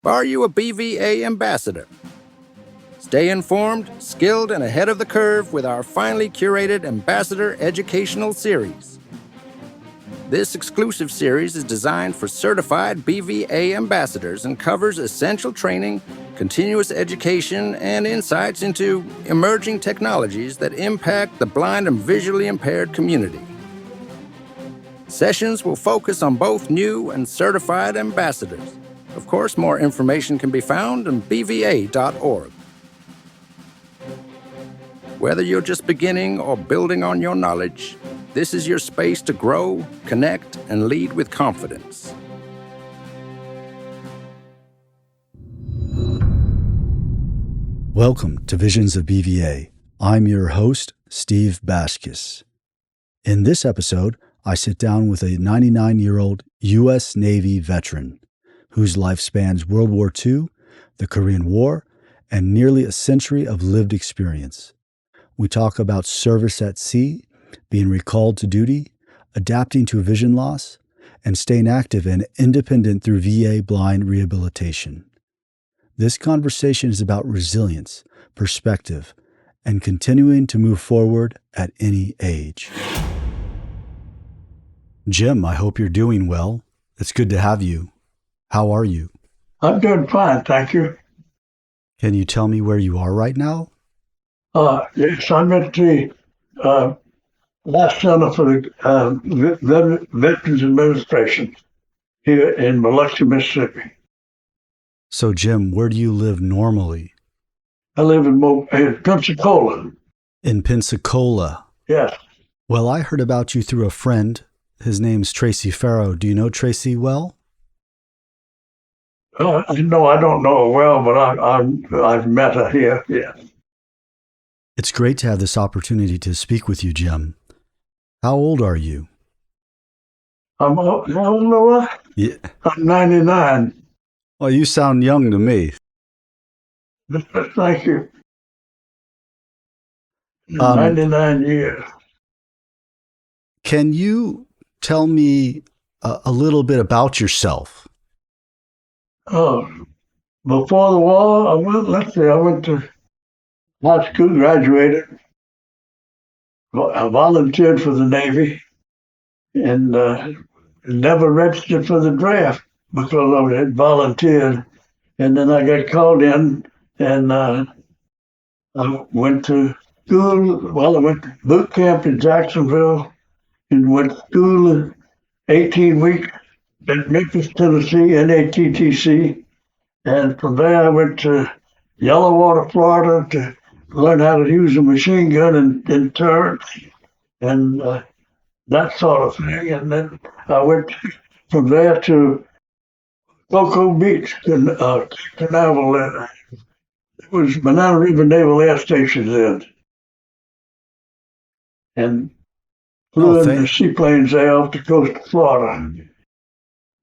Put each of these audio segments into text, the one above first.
Are you a BVA ambassador? Stay informed, skilled, and ahead of the curve with our finely curated Ambassador Educational Series. This exclusive series is designed for certified BVA ambassadors and covers essential training, continuous education, and insights into emerging technologies that impact the blind and visually impaired community. Sessions will focus on both new and certified ambassadors. Of course, more information can be found on bva.org. Whether you're just beginning or building on your knowledge, this is your space to grow, connect, and lead with confidence. Welcome to Visions of BVA. I'm your host, Steve Baskis. In this episode, I sit down with a 99-year-old U.S. Navy veteran whose life spans World War II, the Korean War, and nearly a century of lived experience. We talk about service at sea, being recalled to duty, adapting to vision loss, and staying active and independent through VA blind rehabilitation. This conversation is about resilience, perspective, and continuing to move forward at any age. Jim, I hope you're doing well. It's good to have you. How are you? I'm doing fine, thank you. Can you tell me where you are right now? Yes, I'm at the last center for the Veterans Administration here in Biloxi, Mississippi. So, Jim, where do you live normally? I live in Pensacola. In Pensacola? Yes. Well, I heard about you through a friend. His name's Tracy Farrow. Do you know Tracy well? No, I don't know her well, but I've met her here, yes. It's great to have this opportunity to speak with you, Jim. How old are you? How old am I? Yeah. I'm 99. Well, you sound young to me. Thank you. 99 years. Can you tell me a little bit about yourself? Before the war, I went to high school, graduated. I volunteered for the Navy and never registered for the draft because I had volunteered. And then I got called in and I went to school. Well, I went to boot camp in Jacksonville and went to school 18 weeks at Memphis, Tennessee, NATTC. And from there I went to Yellowwater, Florida to learn how to use a machine gun and turrets and that sort of thing. And then I went from there to Cocoa Beach, Naval. It was Banana River Naval Air Station then. And flew in the seaplanes there off the coast of Florida.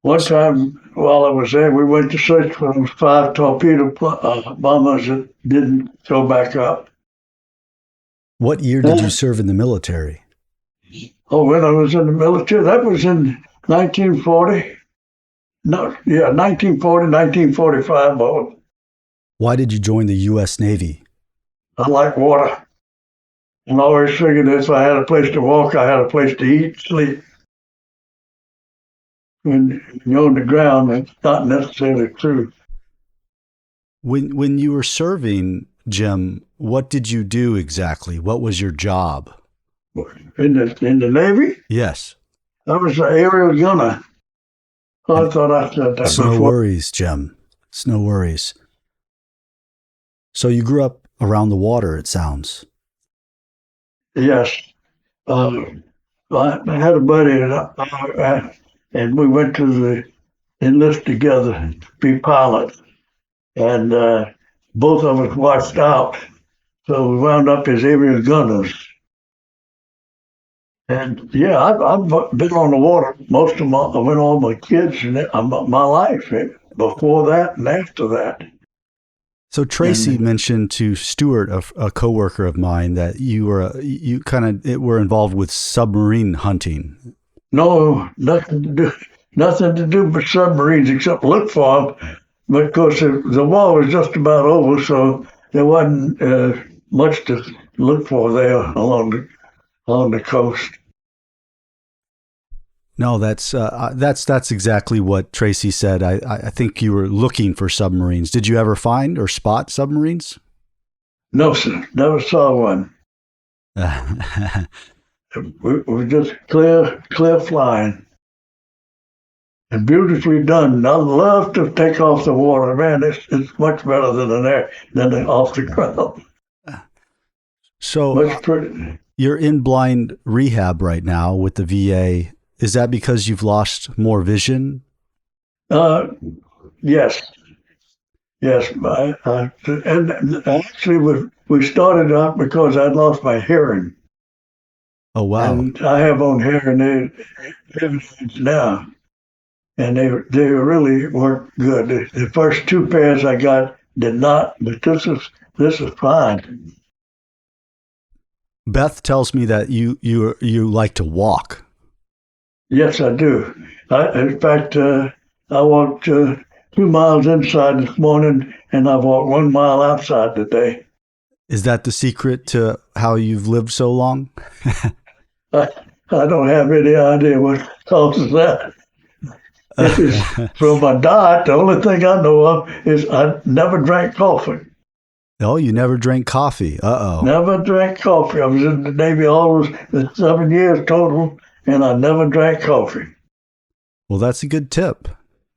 One time while I was there, we went to search for those 5 torpedo bombers that didn't go back up. What year did you serve in the military? When I was in the military, that was in 1940. 1940, 1945 both. Why did you join the U.S. Navy? I like water. And I always figured if I had a place to walk, I had a place to eat, sleep. When you're on the ground, it's not necessarily true. When you were serving, Jim, what did you do exactly? What was your job? In the Navy? Yes. I was an aerial gunner. I thought I said that It's before. No worries, Jim. It's no worries. So you grew up around the water, it sounds. Yes. I had a buddy and we went to enlist together to be pilots. And both of us watched out. So we wound up as aerial gunners. And yeah, I've been on the water all my kids and my life before that and after that. So Tracy mentioned to Stuart, a coworker of mine, that you were involved with submarine hunting. No, nothing to do with submarines except look for them. But of course, the war was just about over, so there wasn't much to look for there along the coast. No, that's exactly what Tracy said. I think you were looking for submarines. Did you ever find or spot submarines? No, sir, never saw one. We were just clear flying, and beautifully done. I love to take off the water, man. It's much better than off the ground. So Much pretty. you're in blind rehab right now with the VA. Is that because you've lost more vision? Yes, yes. And actually, we started out because I'd lost my hearing. Oh, wow. And I have on hearing aids now, and they really work good. The first two pairs I got did not, but this is fine. Beth tells me that you like to walk. Yes, I do. In fact, I walked 2 miles inside this morning, and I've walked 1 mile outside today. Is that the secret to how you've lived so long? I don't have any idea what causes that. If it's from my diet, the only thing I know of is I never drank coffee. Oh, you never drank coffee. Uh-oh. Never drank coffee. I was in the Navy all the 7 years total, and I never drank coffee. Well, that's a good tip.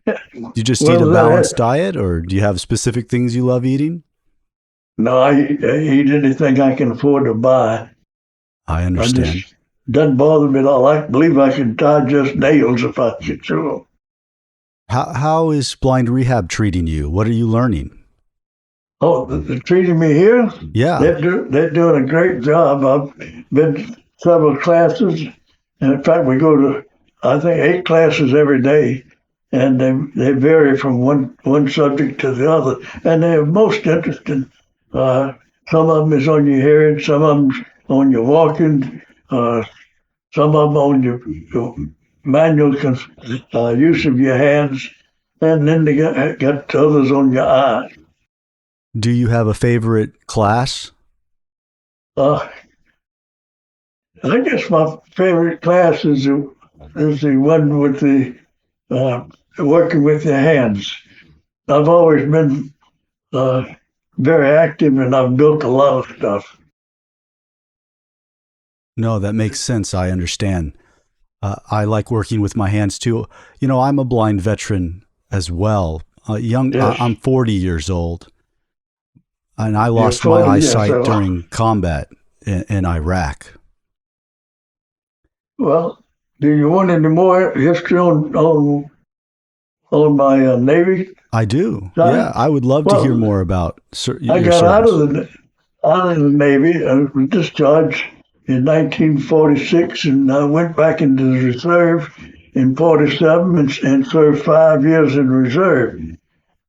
Do you just eat a balanced diet, or do you have specific things you love eating? No, I eat anything I can afford to buy. I understand. Doesn't bother me at all. I believe I can digest nails if I could chew them. How is blind rehab treating you? What are you learning? Oh, they're treating me here? Yeah. They're doing a great job. I've been to several classes. And in fact, we go to, I think, 8 classes every day. And they vary from one subject to the other. And they're most interesting. Some of them is on your hearing, some of them on your walking, some of them on your manual use of your hands, and then they got others on your eyes. Do you have a favorite class? I guess my favorite class is the one with the working with your hands. I've always been very active, and I've built a lot of stuff. No, that makes sense. I understand. I like working with my hands too. You know, I'm a blind veteran as well. Yes. I'm 40 years old, and I lost my eyesight during combat in Iraq. Well, do you want any more history on my Navy? I do. Sorry? Yeah, I would love to hear more about your I got service. out of the Navy. I was discharged in 1946, and I went back into the reserve in 47 and served 5 years in reserve.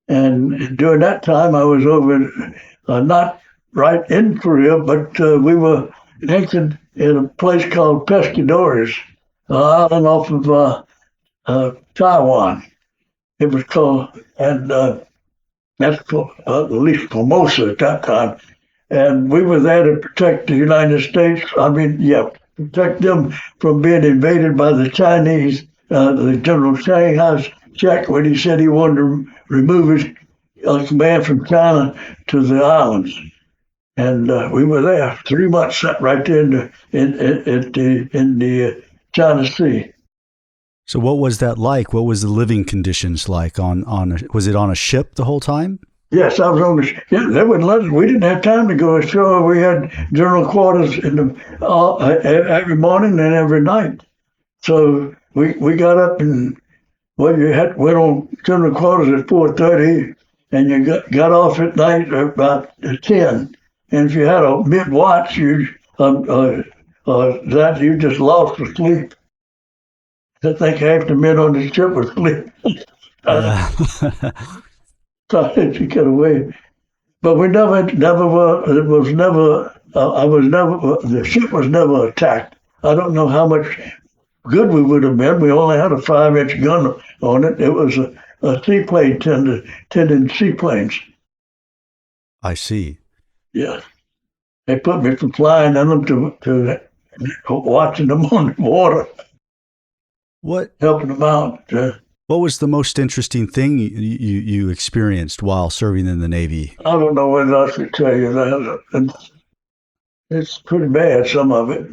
And during that time, I was over, not right in Korea, but we were anchored in a place called Pescadores, an island off of Taiwan. It was called, and that's at least Formosa at that time. And we were there to protect the United States. Protect them from being invaded by the Chinese. The General Shanghai's check when he said he wanted to remove his command from China to the islands. And we were there 3 months, sat right there in the China Sea. So what was that like? What was the living conditions like was it on a ship the whole time? Yes, I was on the ship. Yeah, they wouldn't let us. We didn't have time to go ashore. We had general quarters every morning and every night. So we got up and went on general quarters at 4:30, and you got off at night at about 10. And if you had a mid watch, you just lost to sleep. I think half the men on the ship were asleep. Tried to get away, but we never were. It was never. I was never. The ship was never attacked. I don't know how much good we would have been. We only had a 5-inch gun on it. It was a seaplane tending seaplanes. I see. Yeah. They put me from flying in them to watching them on the water, What helping them out. What was the most interesting thing you experienced while serving in the Navy? I don't know what else to tell you. It's pretty bad, some of it.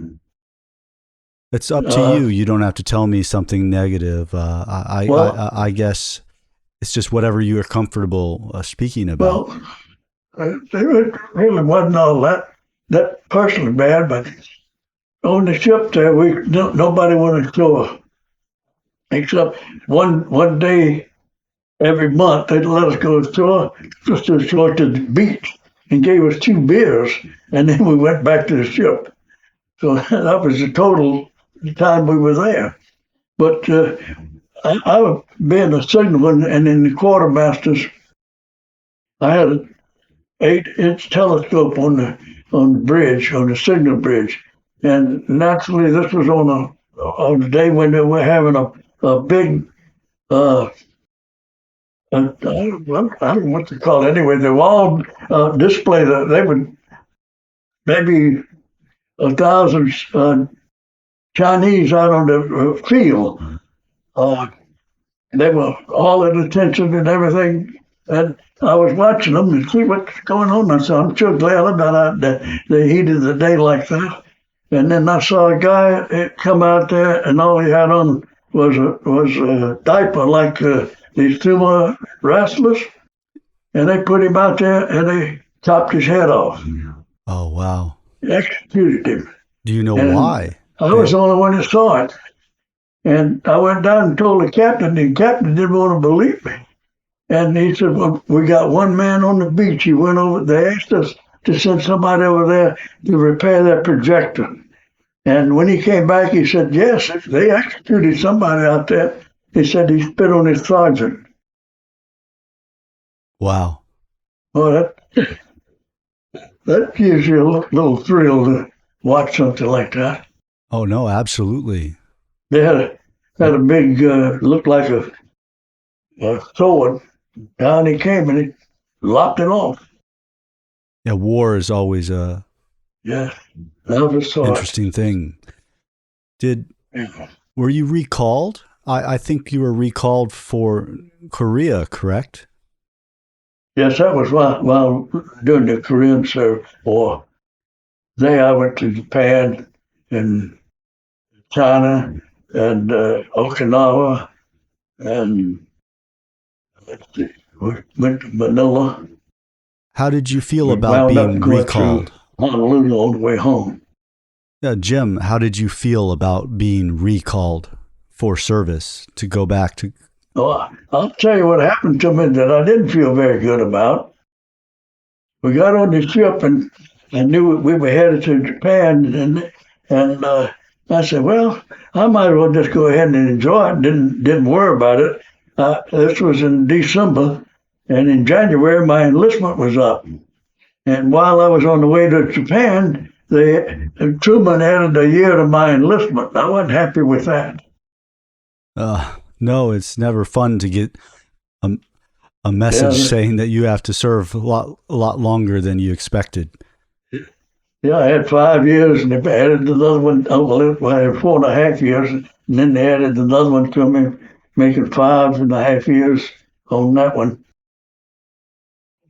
It's up to you. You don't have to tell me something negative. I guess it's just whatever you are comfortable speaking about. Well, it really wasn't all that personally bad, but on the ship there, nobody went ashore except one day every month they'd let us go ashore, just ashore to the beach, and gave us 2 beers, and then we went back to the ship. So that was the total time we were there. But I being a signalman and in the quartermasters, I had an 8-inch telescope on the bridge, on the signal bridge, and naturally this was on a day when they were having a big I don't know what to call it. Anyway, they were all display that they would maybe 1,000 Chinese out on the field. They were all at attention and everything. And I was watching them and see what's going on. I said, I'm sure glad I got out the heat of the day like that. And then I saw a guy come out there, and all he had on was a diaper like these sumo wrestlers. And they put him out there and they chopped his head off. Oh, wow. Executed him. Do you know And why? I was the only one that saw it. And I went down and told the captain. The captain didn't want to believe me. And he said, well, we got one man on the beach. He went over, they asked us to send somebody over there to repair that projector. And when he came back, he said, yes, they executed somebody out there. He said he spit on his sergeant. Wow. Well, that gives you a little thrill to watch something like that. Oh, no, absolutely. They had a big, looked like a sword. Down he came and he lopped it off. Yeah, war is always a interesting thing. Were you recalled? I think you were recalled for Korea, correct? Yes, that was while during the Korean War. There I went to Japan and China and Okinawa and went to Manila. How did you feel about being recalled? Honolulu on the way home. Yeah, Jim, how did you feel about being recalled for service to go back to? Oh, I'll tell you what happened to me that I didn't feel very good about. We got on the ship and I knew we were headed to Japan, and I said, well, I might as well just go ahead and enjoy it. Didn't worry about it. This was in December, and in January my enlistment was up. And while I was on the way to Japan, Truman added a year to my enlistment. I wasn't happy with that. No, it's never fun to get a message saying that you have to serve a lot longer than you expected. Yeah, I had 5 years, and they added another one. I had 4.5 years, and then they added another one to me, making 5.5 years on that one.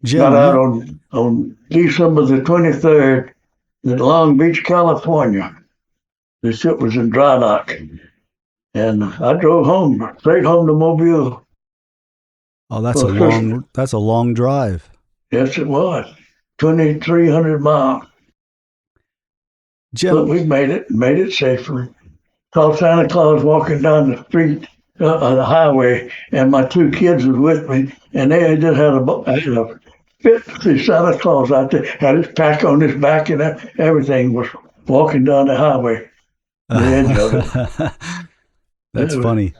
Jim, got out on December the 23rd in Long Beach, California. The ship was in dry dock. And I drove home, straight home to Mobile. Oh, that's a long drive. Yes, it was. 2,300 miles. Jim, but we made it safely. Saw Santa Claus walking down the street, the highway, and my 2 kids was with me, and they just had a fit to see Santa Claus out there, had his pack on his back and everything, was walking down the highway. The edge of it. That's funny.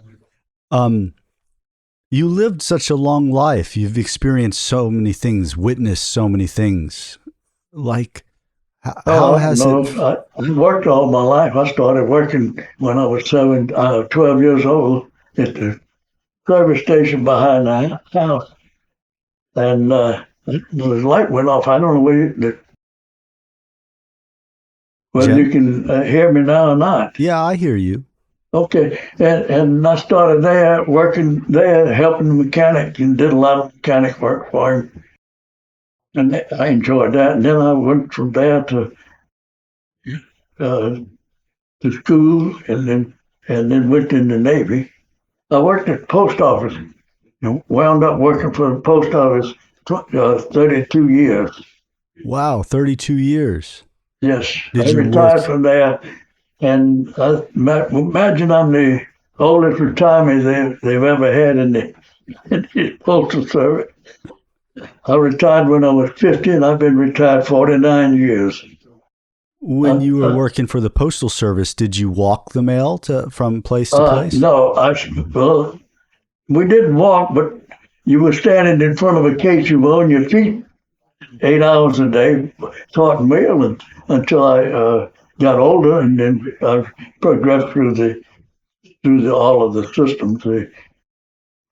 You lived such a long life. You've experienced so many things, witnessed so many things. Like, how has it? I worked all my life. I started working when I was 12 years old at the service station behind the house, and the light went off. I don't know whether Jim? you can hear me now or not. Yeah, I hear you. Okay, and I started there, working there, helping the mechanic, and did a lot of mechanic work for him, and I enjoyed that. And then I went from there uh, to school, and then went in the Navy. I worked at the post office, and wound up working for the post office 32 years. Wow, 32 years. Yes, Did I you retired work? from there, and imagine I'm the oldest retirement they've ever had in the postal service. I retired when I was 50, and I've been retired 49 years. When you were working for the Postal Service, did you walk the mail from place to place? No, well, we didn't walk, but you were standing in front of a case, you were on your feet 8 hours a day, sorting mail until I got older, and then I progressed through all of the systems, the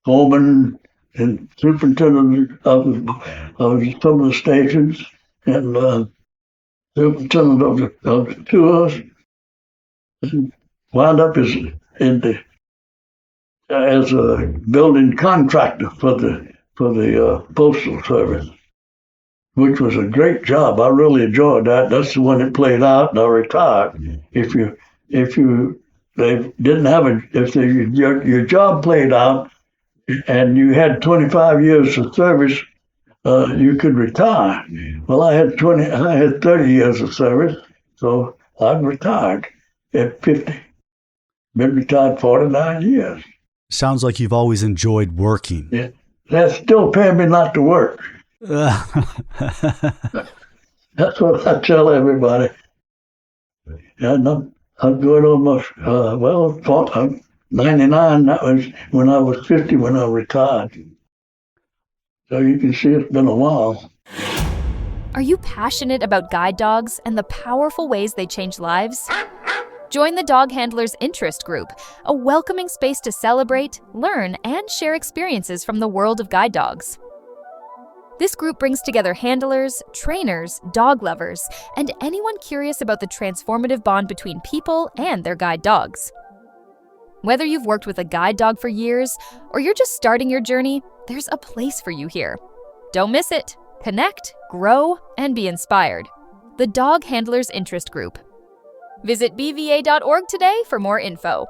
foreman and superintendent of some of the stations, and superintendent of the tours, and wound up as a building contractor for the postal service, which was a great job. I really enjoyed that. That's the one that played out, and I retired. If they didn't have your job played out, and you had 25 years of service, you could retire. Well, I had 30 years of service, so I retired at 50. Been retired 49 years. Sounds like you've always enjoyed working. Yeah. That's still paying me not to work. That's what I tell everybody. And I'm going almost, I'm 99. That was when I was 50 when I retired. So you can see it's been a while. Are you passionate about guide dogs and the powerful ways they change lives? Join the Dog Handlers Interest Group, a welcoming space to celebrate, learn, and share experiences from the world of guide dogs. This group brings together handlers, trainers, dog lovers, and anyone curious about the transformative bond between people and their guide dogs. Whether you've worked with a guide dog for years or you're just starting your journey, there's a place for you here. Don't miss it. Connect, grow, and be inspired. The Dog Handlers Interest Group. Visit bva.org today for more info.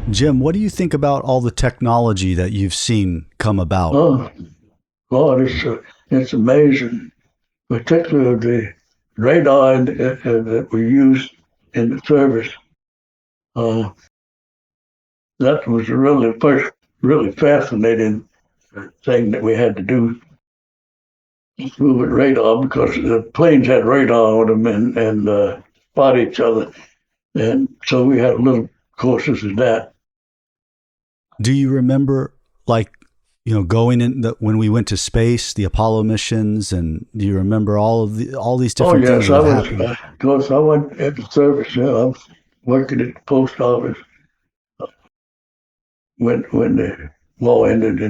Jim, what do you think about all the technology that you've seen come about? Oh, God, it's amazing, particularly the radar that we use in the service. That was really fascinating thing that we had to do. Move with radar, because the planes had radar on them and spot each other, and so we had little courses in that. Do you remember, going in when we went to space, the Apollo missions, and do you remember all these different things that happened? Of course, I went at the service. I was working at the post office when the war ended.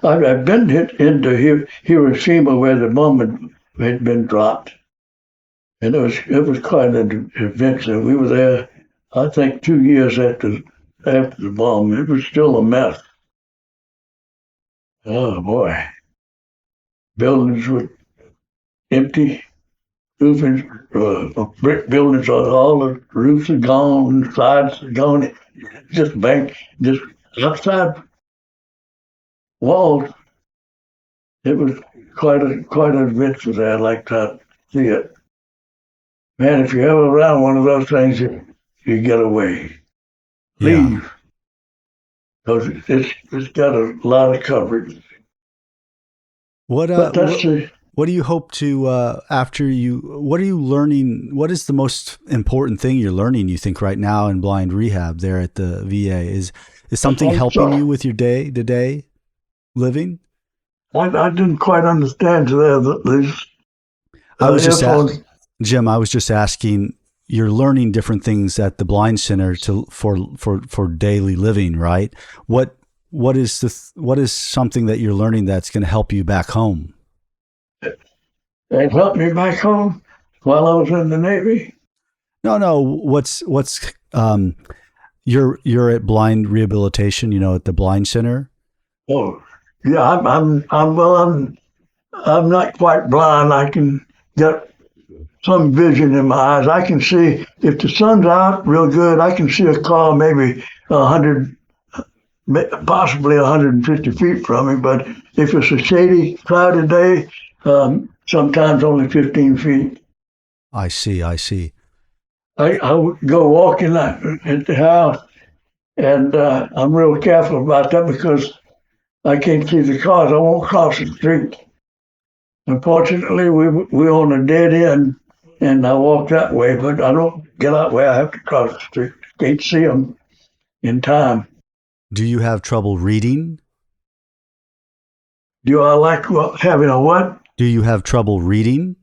I've been into Hiroshima, where the bomb had been dropped, and it was quite an adventure. We were there, I think, 2 years after the bomb. It was still a mess. Oh boy, buildings were empty. Roofing, brick buildings, all the roofs are gone, sides are gone, just outside walls. It was quite an adventure there. I'd like to see it. Man, if you're ever around one of those things, you get away. Leave. Because it's got a lot of coverage. What do you hope to, what are you learning? What is the most important thing you're learning, you think, right now in blind rehab there at the VA? Is something helping you with your day-to-day living? I didn't quite understand that. Jim, I was just asking, you're learning different things at the Blind Center for daily living, right? What is something that you're learning that's going to help you back home? It helped me back home while I was in the Navy. No. What's you're at Blind Rehabilitation, at the Blind Center? Oh, yeah. I'm not quite blind. I can get some vision in my eyes. I can see if the sun's out real good. I can see a car maybe 100, possibly 150 feet from me. But if it's a shady, cloudy day, sometimes only 15 feet. I see. I would go walking at the house, and I'm real careful about that because I can't see the cars. I won't cross the street. Unfortunately, we're on a dead end, and I walk that way, but I don't get out where I have to cross the street. Can't see them in time. Do you have trouble reading? Do I like having a what? Do you have trouble reading?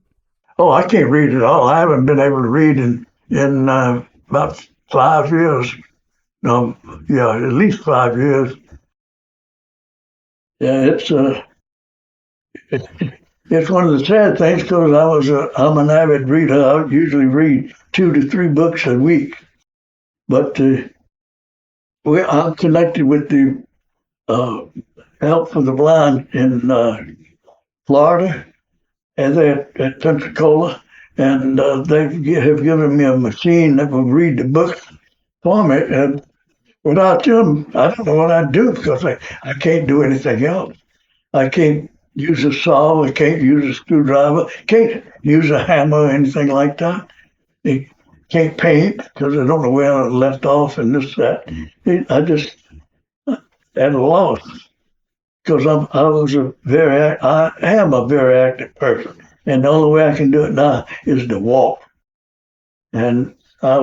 Oh, I can't read at all. I haven't been able to read in about 5 years. No, yeah, at least 5 years. Yeah, it's one of the sad things because I'm an avid reader. I usually read 2 to 3 books a week. But I'm connected with the Help for the Blind in Florida, and they're at Pensacola, and they have given me a machine that will read the books for me. And without them, I don't know what I'd do because I can't do anything else. I can't use a saw, I can't use a screwdriver, can't use a hammer or anything like that. I can't paint because I don't know where I left off and this, that. I just at a loss because I am a very active person. And the only way I can do it now is to walk. And I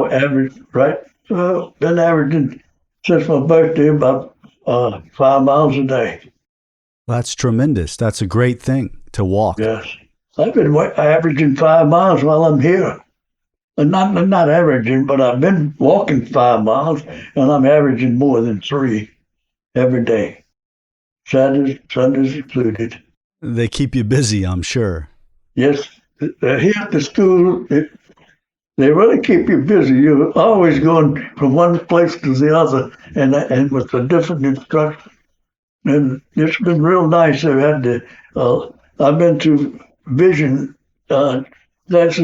been averaging since my birthday about 5 miles a day. That's tremendous. That's a great thing to walk. Yes. I've been averaging 5 miles while I'm here. And not averaging, but I've been walking 5 miles, and I'm averaging more than 3 every day. Sundays included. They keep you busy, I'm sure. Yes. Here at the school, they really keep you busy. You're always going from one place to the other, and with a different instruction. And it's been real nice. I've been to Vision. That's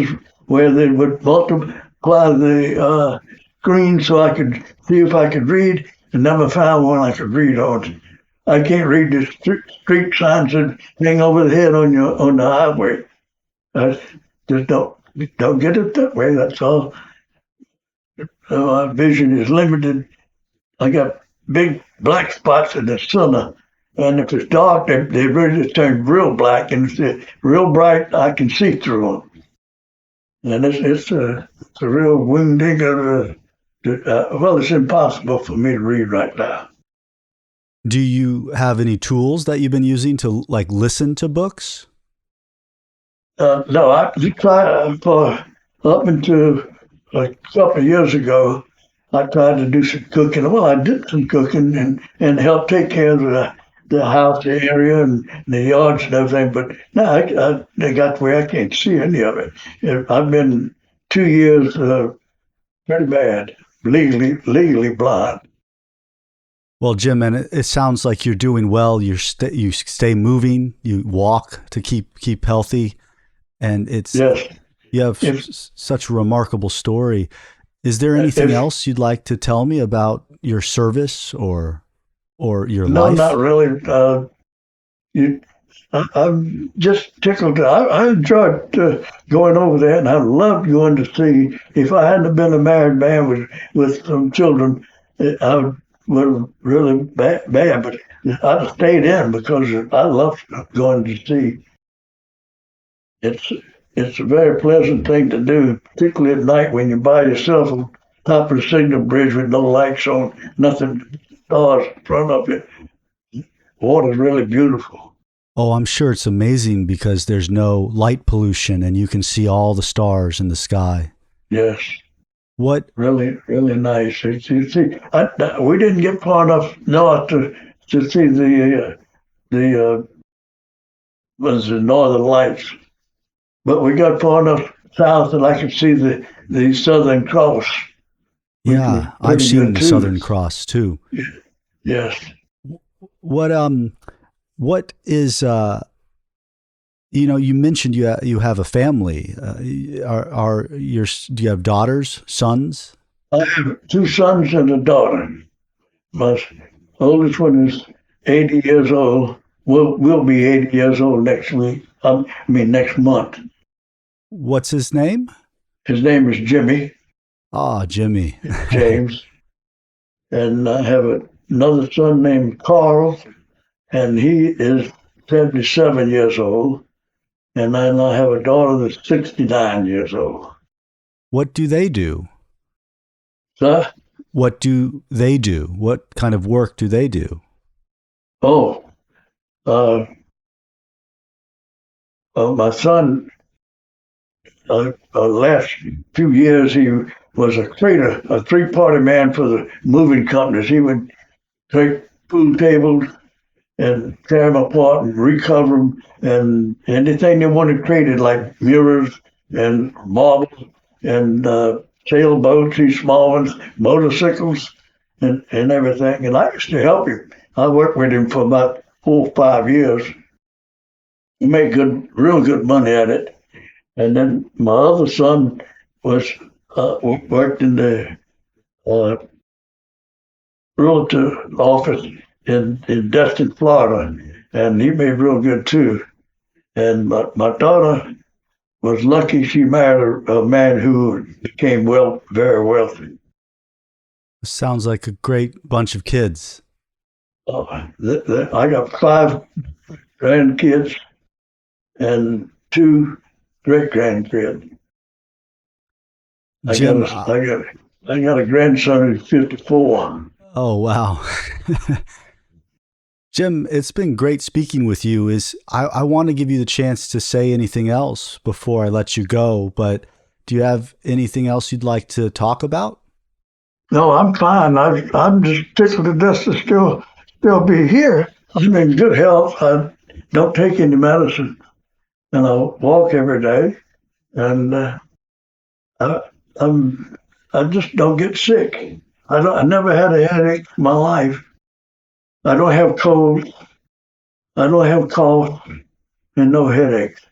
where they would multiply the screen so I could see if I could read, and never found one I could read on. I can't read the street signs that hang over the head on the highway. I just don't get it that way. That's all. My vision is limited. I got big black spots in the center, and if it's dark, they really turn real black, and if they're real bright, I can see through them. And it's a real wounding. Well, it's impossible for me to read right now. Do you have any tools that you've been using to listen to books? No, I tried for up until a couple of years ago. I tried to do some cooking. Well, I did some cooking and helped take care of the house area and the yards and everything. But now I got to where I can't see any of it. I've been 2 years pretty bad, legally blind. Well, Jim, and it sounds like you're doing well. You stay moving. You walk to keep healthy, and yes. You have such a remarkable story. Is there anything else you'd like to tell me about your service or your life? No, not really. I'm just tickled. I enjoyed going over there, and I loved going to see. If I hadn't been a married man with some children, I would have really bad. But I'd have stayed in because I love going to see. It's a very pleasant thing to do, particularly at night when you're by yourself on top of the signal bridge with no lights on, nothing, stars in front of you. Water's really beautiful. Oh, I'm sure it's amazing because there's no light pollution and you can see all the stars in the sky. Yes. Really, really nice. You see, we didn't get far enough north to see the was the Northern Lights, but we got far enough south that I could see the Southern Cross, which was Yeah, I've pretty seen good the too. Southern Cross too. Yes. What is you mentioned you have a family. Do you have daughters, sons? I have two sons and a daughter. My oldest one is 80 years old. Will be 80 years old next week. Next month. What's his name? His name is Jimmy. Jimmy. James. And I have another son named Carl, and he is 77 years old. And then I have a daughter that's 69 years old. What do they do? Sir? What do they do? What kind of work do they do? My son, last few years, he was a trader, a three-party man for the moving companies. He would take pool tables and tear them apart and recover them, and anything they wanted created, like mirrors and marbles and sailboats, these small ones, motorcycles, and everything. And I used to help him. I worked with him for about 4 or 5 years. He made real good money at it. And then my other son worked in the realtor office in Destin, Florida, and he made real good too. And my daughter was lucky; she married a man who became very wealthy. Sounds like a great bunch of kids. I got 5 grandkids and 2 great grandkids. Jim, I got a grandson who's 54. Oh, wow. Jim, it's been great speaking with you. I want to give you the chance to say anything else before I let you go, but do you have anything else you'd like to talk about? No, I'm fine. I'm just tickled to death to still be here. I'm in good health. I don't take any medicine, and I walk every day, and I just don't get sick. I never had a headache in my life. I don't have colds. I don't have cough and no headaches.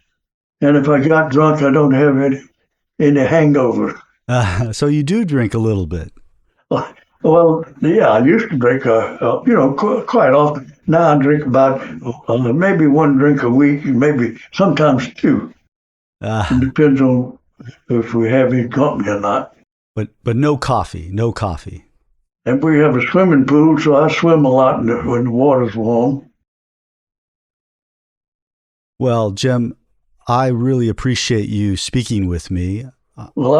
And if I got drunk, I don't have any hangover. So you do drink a little bit. Well, yeah, I used to drink, quite often. Now I drink about maybe 1 drink a week, maybe sometimes 2. It depends on if we have any company or not. But no coffee, no coffee. And we have a swimming pool, so I swim a lot when the water's warm. Well, Jim, I really appreciate you speaking with me. Well,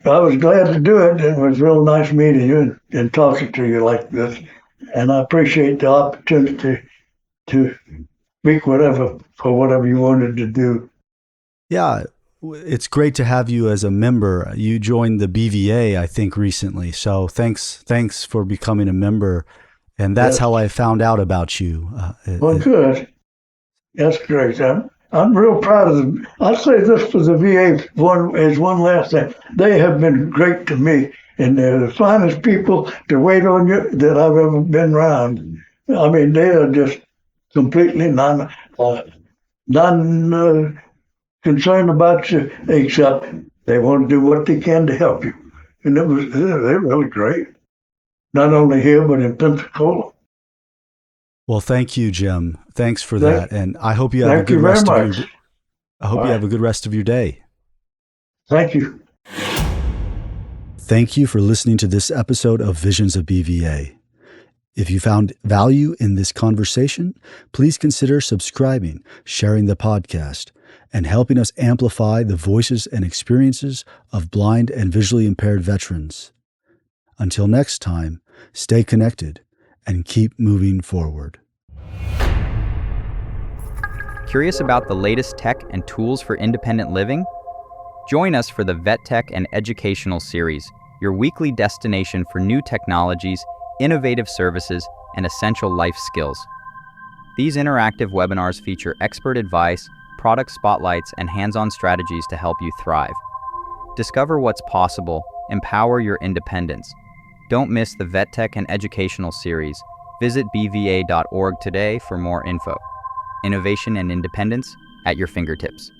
I was glad to do it. It was real nice meeting you and talking to you like this. And I appreciate the opportunity to speak for whatever you wanted to do. Yeah, it's great to have you as a member. You joined the BVA, I think, recently. So thanks for becoming a member. And that's how I found out about you. Well, good. That's great. I'm real proud of them. I'll say this for the VA one last thing. They have been great to me, and they're the finest people to wait on you that I've ever been around. I mean, they are just completely non concerned about you, except they want to do what they can to help you. And they're really great. Not only here, but in Pensacola. Well, thank you, Jim. Thanks for that. And I hope you have a good rest of your you have a good rest of your day. Thank you. Thank you for listening to this episode of Visions of BVA. If you found value in this conversation, please consider subscribing, sharing the podcast, and helping us amplify the voices and experiences of blind and visually impaired veterans. Until next time, stay connected and keep moving forward. Curious about the latest tech and tools for independent living? Join us for the Vet Tech and Educational Series, your weekly destination for new technologies, innovative services, and essential life skills. These interactive webinars feature expert advice, product spotlights, and hands-on strategies to help you thrive. Discover what's possible, empower your independence. Don't miss the VetTech and Educational Series. Visit bva.org today for more info. Innovation and independence at your fingertips.